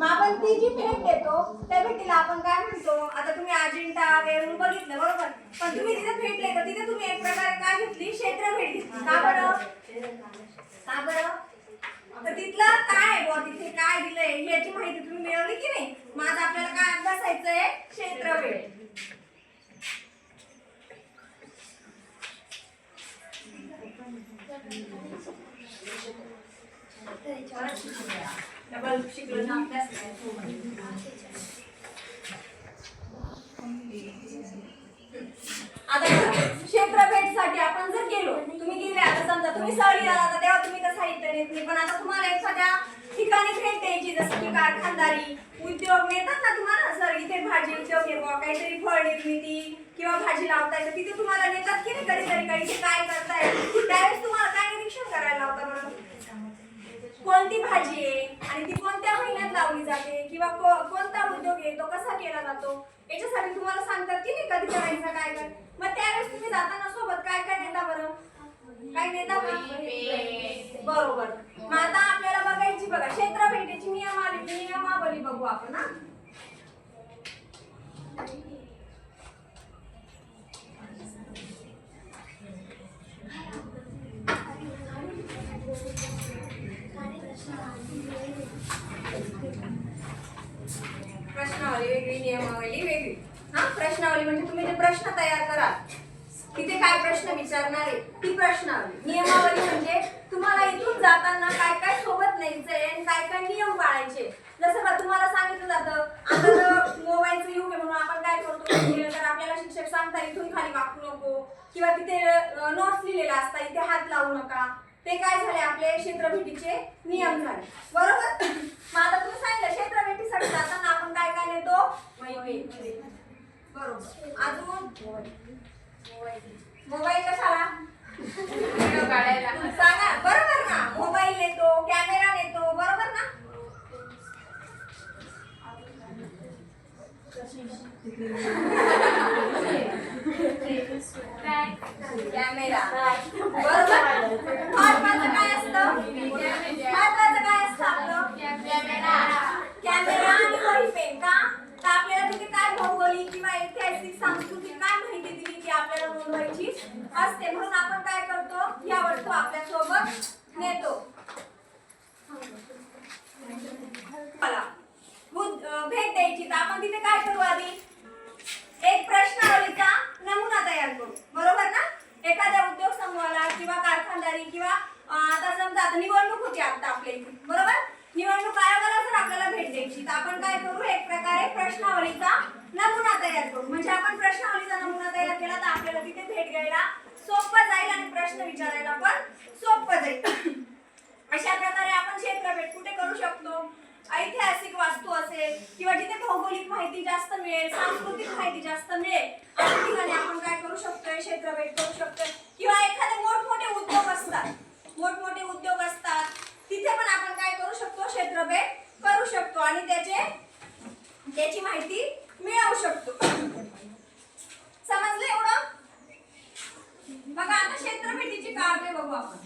मग आपण ती जी भेट देतो त्या भेटीला आपण काय म्हणतो? आता तुम्ही अजिंठा वेरूळ बघितलं बरोबर, पण तुम्ही तिथे भेटले तर तिथे तुम्ही एक प्रकारे काय घेतली? क्षेत्र भेट घेतली. का बरं? का बरं? तर तिथलं काय आहे बुवा, तिथे काय दिलंय याची माहिती तुम्ही मिळवली की नाही? मग आता आपल्याला काय अभ्यासायचंय? क्षेत्र भेट. डबल शिकलो ना अभ्यास आता क्षेत्र भेटसाठी आपण जर गेलो, तुम्ही गेले आता समजा तुम्ही सहलीला जाता तेव्हा तुम्ही तर साहित्य नेत नाही, पण आता तुम्हाला एखाद्या ठिकाणी भेट द्यायची जसं की कारखानदारी उद्योग नेतात ना तुम्हाला, सर इथे भाजी उद्योग आहे बुवा, काहीतरी फळ निर्मिती किंवा भाजी लावताय तर तिथे तुम्हाला नेतात की नाही कधीतरी काही ते काय करताय त्यावेळेस तुम्हाला काय निरीक्षण करायला लावता बरं? कोणती भाजी आहे आणि ती कोणत्या महिन्यात लावली जाते किंवा कोणता उद्योग आहे तो कसा केला जातो याच्यासाठी तुम्हाला सांगतात की नाही कधी करायचं काय कर. मग त्यावेळेस तुम्ही जाताना सोबत काय काय नेता बरं? काय नेता बरोबर. मग आता आपल्याला बघायची बघा क्षेत्र भेटीची नियमावली बघू आपण. हा प्रश्नावली वेगळी नियमावली वेगळी. हा प्रश्नावली म्हणजे तुम्ही जे प्रश्न तयार कराल तिथे काय प्रश्न विचारणार आहे ती प्रश्नावली. नियमावली म्हणजे तुम्हाला इथून जाताना काय काय सोबत न्यायचंय आणि काय काय नियम पाळायचे. जसं का तुम्हाला सांगितलं जातं आता तर मोबाईलचं युग आहे म्हणून आपण काय करतो तर आपल्याला शिक्षक सांगतात इथून खाली वाकू नको किंवा तिथे नोट्स लिहिलेला असतात इथे हात लावू नका. ते काय झाले आपले क्षेत्रभेटीचे नियम झाले बरोबर. मग आता तुम्ही सांगितलं क्षेत्रभेटीसाठी जाताना आपण काय काय नेतो? बरोबर. अजून मोबाईल कशाला? व्हिडिओ काढायला सांगा बरोबर ना. मोबाईल नेतो, कॅमेरा नेतो बरोबर ना. कॅमेरा बरोबर. महत्वाचं काय असतं? महत्वाचं काय असतं आपलं? कॅमेरा आणि वही पेन. का तर आपल्याला तिथे काय भौगोलिक किंवा ऐतिहासिक सांस्कृतिक काय माहिती दिली ती आपल्याला नोंदवायची असते म्हणून आपण काय करतो या वस्तू आपल्या सोबत नेतो. भेट द्यायची तर आपण तिथे काय करू? आधी एक प्रश्नावलीचा नमुना तयार करू बरोबर ना. एखाद्या उद्योग समूहाला किंवा कारखानदारी किंवा आता समजा आता निवडणूक होती आता आपल्या इथे बरोबर. निवडणूक आयोगाला जर आपल्याला भेट द्यायची तर आपण काय करू? एक प्रकारे प्रश्नावलीचा नमुना तयार करू. म्हणजे आपण प्रश्नावलीचा नमुना तयार केला तर आपल्याला तिथे भेट घ्यायला सोपं जाईल आणि प्रश्न विचारायला पण सोपं जाईल. अशा प्रकारे आपण क्षेत्रभेट कुठे करू शकतो? ऐतिहासिक वास्तू असेल किंवा जिथे भौगोलिक माहिती जास्त मिळेल, सांस्कृतिक माहिती जास्त मिळेल अशा ठिकाणी आपण काय करू शकतोय? क्षेत्रभेट करू शकतोय. किंवा एखादे मोठमोठे उद्योग असतात, मोठमोठे उद्योग असतात तिथे पण आपण काय करू शकतो? क्षेत्रभेट करू शकतो आणि त्याची माहिती मिळवू शकतो. समजलं एवढं? बघा आता क्षेत्रभेटीची कारणे बघू आपण.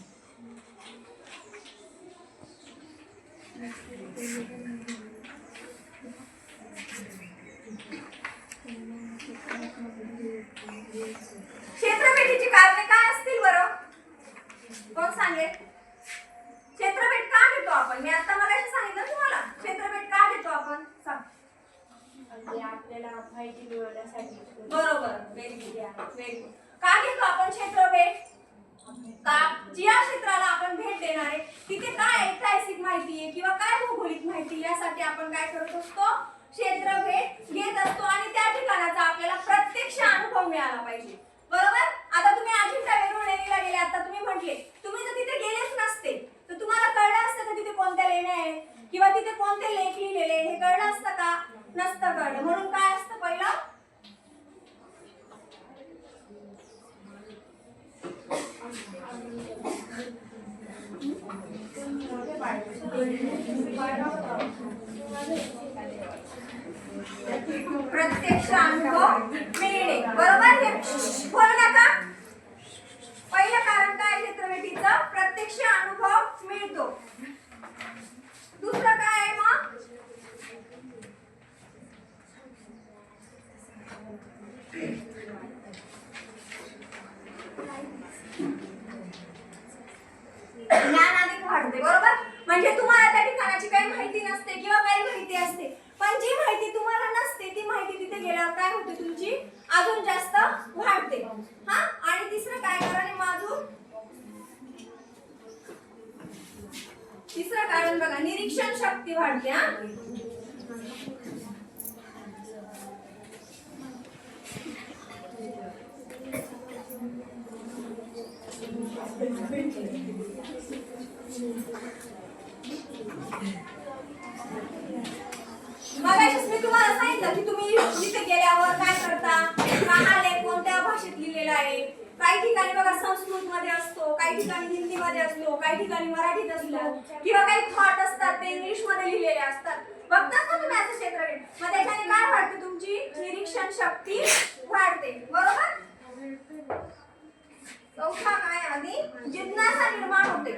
क्षेत्रभेटीची कारणे काय असतील बरं? कोण सांगेल? क्षेत्रभेट का घेतो आपण? मी आता मगाशी सांगितलं तुम्हाला क्षेत्रभेट का घेतो आपण सांग. म्हणजे आपल्याला माहिती मिळवण्यासाठी. बरोबर. Very good. का घेतो आपण क्षेत्रभेट? का ज्या क्षेत्राला आपण भेट देणार आहे तिथे काय ऐतिहासिक माहिती आहे किंवा काय भौगोलिक माहिती यासाठी आपण काय करत असतो? क्षेत्रभेट घेत असतो आणि त्या ठिकाणाचा आपल्याला प्रत्यक्ष अनुभव मिळाला पाहिजे बरोबर. आता तुम्ही अजिंठा वेरूळ लेणीला गेले आता तुम्ही म्हटले तुम्ही जर तिथे गेलेच नसते तर तुम्हाला कळलं असतं का तिथे कोणत्या लेण्या आहेत किंवा तिथे कोणते लेख लिहिलेले हे कळलं असतं का? नसतं कळलं. म्हणून काय असतं पहिलं? प्रत्यक्ष अनुभव मिळणे बरोबर. हे बोलू नका. पहिलं कारण काय क्षेत्रभेटीचं? प्रत्यक्ष अनुभव मिळतो. दुसरं काय आहे मग? ज्ञान अधिक वाढते, बरोबर. म्हणजे तुम्हाला त्या ठिकाणाची काही माहिती नसते किंवा काही माहिती असते, पण जी माहिती तुम्हाला नसते ती माहिती तिथे गेल्यावर काय होते, तुमची अजून जास्त वाढते. हा, आणि तिसरं काय कारण माझून तिसरं कारण बघा, निरीक्षण शक्ती वाढते. हा, मगाशीच मी तुम्हाला सांगितलं की तुम्ही तिथे गेल्यावर काय करता, हा लेख कोणत्या भाषेत लिहिलेला आहे. काही ठिकाणी बघा संस्कृत मध्ये असतो, काही ठिकाणी हिंदी मध्ये असतो, काही ठिकाणी मराठीत असतो, किंवा काही थॉट असतात ते इंग्लिश मध्ये लिहिलेले असतात. बघतात ना तुम्ही असं क्षेत्रफळ, मग त्याच्याने काय वाढते, तुमची निरीक्षण शक्ती वाढते, बरोबर. चौथा काय, आधी जिज्ञासा निर्माण होते.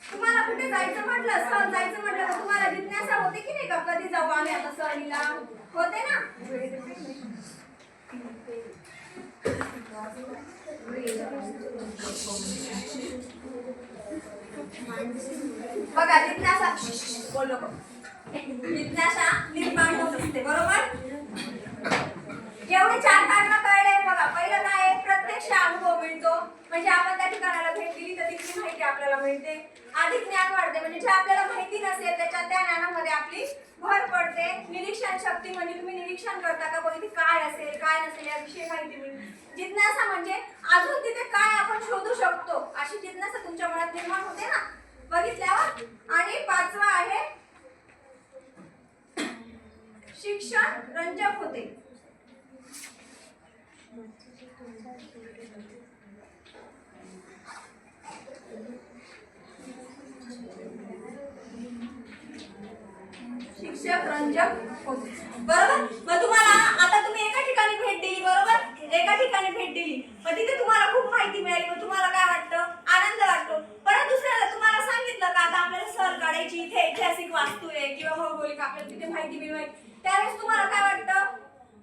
तुम्हाला कुठे जायचं म्हटलं, सहल जायचं म्हटलं तर तुम्हाला जिज्ञासा होते की नाही का, कधी जाऊ आम्ही आता सहलीला, होते ना. बघा जिज्ञासा, बोलो, जिज्ञासा निर्माण होत असते, बरोबर. एवढे 4 कारण कळले. बघा पहिलं काय, प्रत्यक्ष अनुभव मिळतो, म्हणजे आपण त्या ठिकाणाला भेट दिली तर तिथली माहिती आपल्याला मिळते. अधिक ज्ञान वाढते, म्हणजे जे आपल्याला माहिती नसेल त्याच्या त्या ज्ञानामध्ये आपली भर पडते. निरीक्षण शक्ती म्हणजे तुम्ही निरीक्षण करता का बघा, काय असेल काय नसेल याविषयी माहिती मिळते. जिज्ञासा म्हणजे अजून तिथे काय आपण शोधू शकतो अशी जिज्ञासा तुमच्या मनात निर्माण होते ना बघितल्यावर. आणि 5वा आहे शिक्षण रंजक होते. शिक्षक रंजक होते, बरोबर. मग तुम्हाला आता तुम्ही एका ठिकाणी भेट दिली, बरोबर, एका ठिकाणी भेट दिली, मग तिथे तुम्हाला खूप माहिती मिळाली, मग तुम्हाला काय वाटतं, आनंद वाटतो. परत दुसऱ्याला तुम्हाला सांगितलं का आता आपल्याला सहल काढायची, इथे ऐतिहासिक वास्तू आहे किंवा भौगोलिक आपल्याला तिथे माहिती मिळवायची, त्यावेळेस तुम्हाला काय वाटतं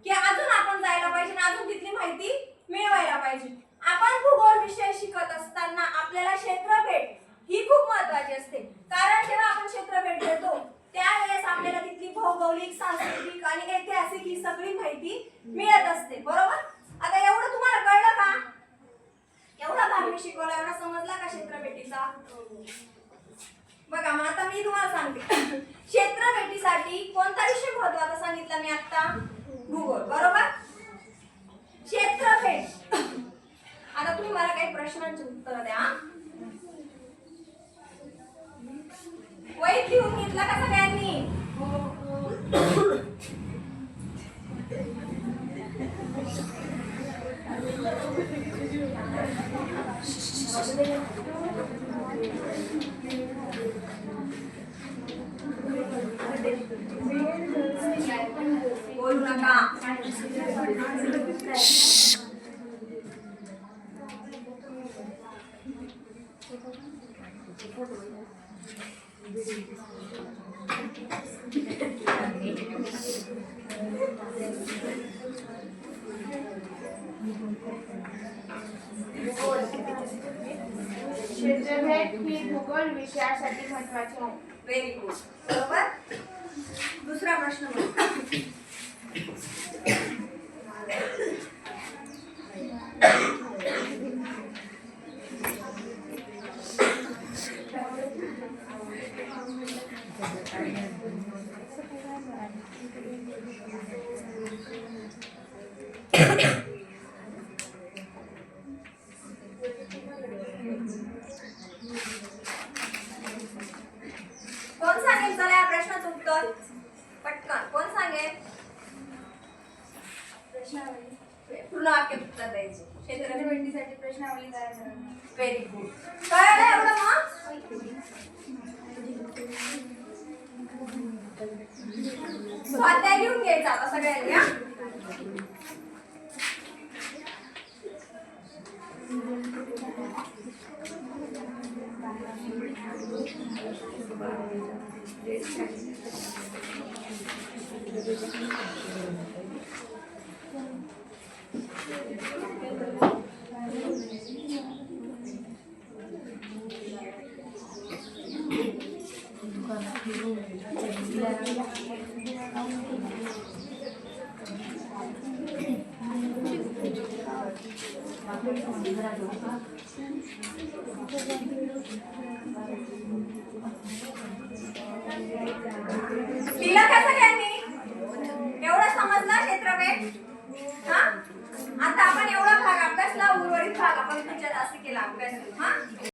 की अजून आपण जायला पाहिजे, अजून तिथली माहिती मिळवायला पाहिजे. आपण भूगोल विषय शिकत असताना आपल्याला क्षेत्रफळ ही खूप महत्त्वाची असते, कारण जेव्हा आपण क्षेत्रफळ देतो त्यावेळेस आपल्याला तिथली भौगोलिक, सांस्कृतिक आणि ऐतिहासिक ही सगळी माहिती मिळत असते, बरोबर. आता एवढं तुम्हाला कळलं का, एवढा भाग मी शिकवला, एवढा समजला का क्षेत्रफळीचा. बघा मग आता मी तुम्हाला सांगते क्षेत्रफळीसाठी कोणता विषय महत्त्वाचा सांगितला मी आता, भूगोल, बरोबर. क्षेत्रफळ, आता तुम्ही मला काही प्रश्नांची उत्तर द्या. वहीत लिहून घेतलं का सगळ्यांनी? बोलू नका. क्षेत्रफळ ही भूगोल विषयासाठी महत्त्वाची आहे. व्हेरी गुड, बरोबर. दुसरा प्रश्न बघा. कोण सांगेल चला या प्रश्नाचं उत्तर पटकन, कोण सांगेल. पूर्ण वाक्य उत्तर द्यायचे. क्षेत्रफळीसाठी प्रश्नावली तयार करा. व्हेरी गुड, कळलं एवढं. मग स्वाध्याय लिहून घ्यायचा आता सगळ्यांनी. दिला का सगळ्यांनी? एवढं समजलं क्षेत्रफळ? हा, आता आपण एवढा भाग अभ्यासला, उर्वरित भाग आपण पुढच्या तासी केला अभ्यास. हा.